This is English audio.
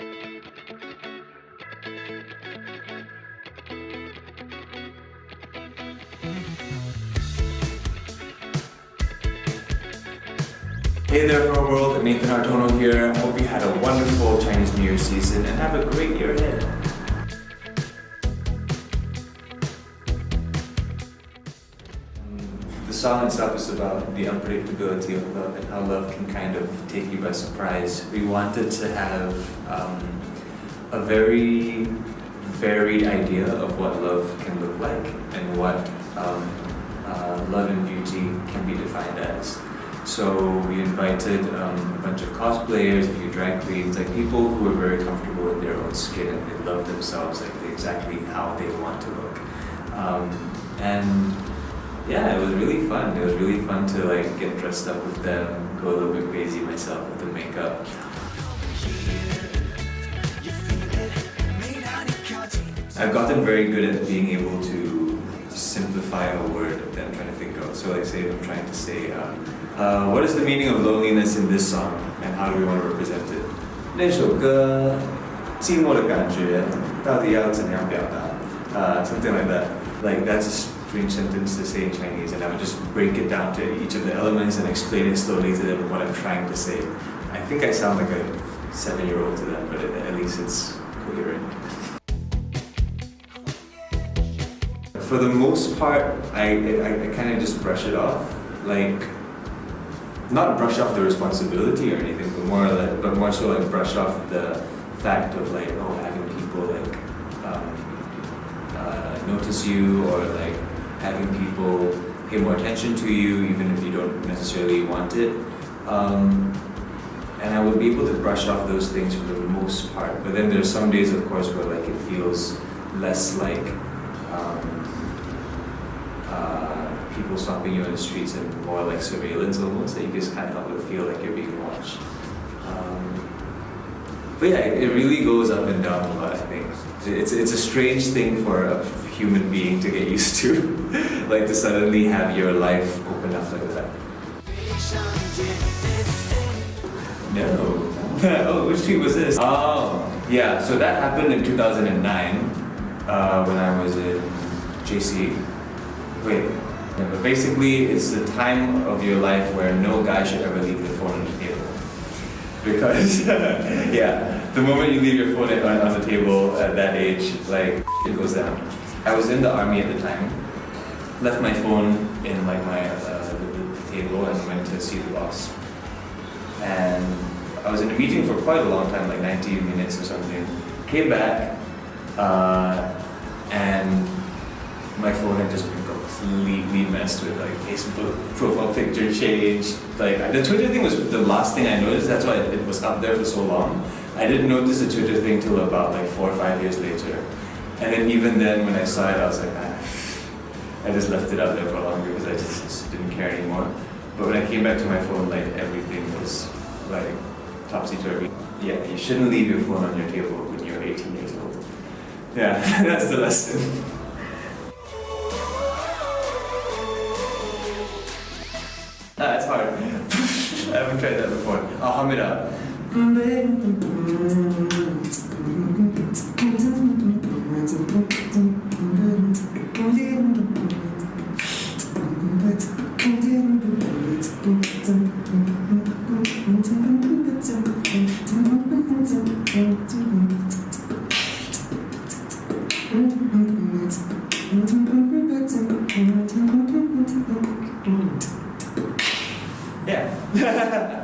Hey there, Hello World, Nathan Hartono here. I hope you had a wonderful Chinese New Year season and have a great year ahead. The song itself is about the unpredictability of love and how love can kind of take you by surprise. We wanted to have a very varied idea of what love can look like and what love and beauty can be defined as. So we invited a bunch of cosplayers, a few drag queens, like people who are very comfortable in their own skin and they love themselves like exactly how they want to look. And yeah, it was really fun. It was really fun to like get dressed up with them, go a little bit crazy myself with the makeup. I've gotten very good at being able to simplify a word that I'm trying to think of. So like say if I'm trying to say, what is the meaning of loneliness in this song and how do we want to represent it? 那首歌寂寞的感觉到底要怎样表达? Something like that. Like that's a strange sentence to say in Chinese, and I would just break it down to each of the elements and explain it slowly to them what I'm trying to say. I think I sound like a 7-year-old to them, but at least it's coherent. For the most part, I kind of just brush it off, like not brush off the responsibility or anything, but more so like brush off the fact of like having people like notice you or like having people pay more attention to you even if you don't necessarily want it. And I would be able to brush off those things for the most part, but then there's some days of course where like it feels less like people stopping you on the streets and more like surveillance almost, that you just can't help but feel like you're being watched. But yeah, it really goes up and down a lot, I think. It's a strange thing for a human being to get used to, like to suddenly have your life open up like that. No. Oh, which tweet was this? Oh, yeah, so that happened in 2009 when I was in JC. Wait. Yeah, but basically, it's the time of your life where no guy should ever leave the phone on the table. Because, yeah, the moment you leave your phone on the table at that age, like, it goes down. I was in the army at the time, left my phone in like my the table and went to see the boss. And I was in a meeting for quite a long time, like 90 minutes or something. Came back, and my phone had just been completely messed with, like Facebook profile picture changed. Like the Twitter thing was the last thing I noticed. That's why it was up there for so long. I didn't notice the Twitter thing till about like 4 or 5 years later. And then even then, when I saw it, I was like, I just left it out there for longer because I just didn't care anymore. But when I came back to my phone, like everything was like topsy-turvy. Yeah, you shouldn't leave your phone on your table when you're 18 years old. Yeah, that's the lesson. It's hard. I haven't tried that before. I'll hum it up. Yeah.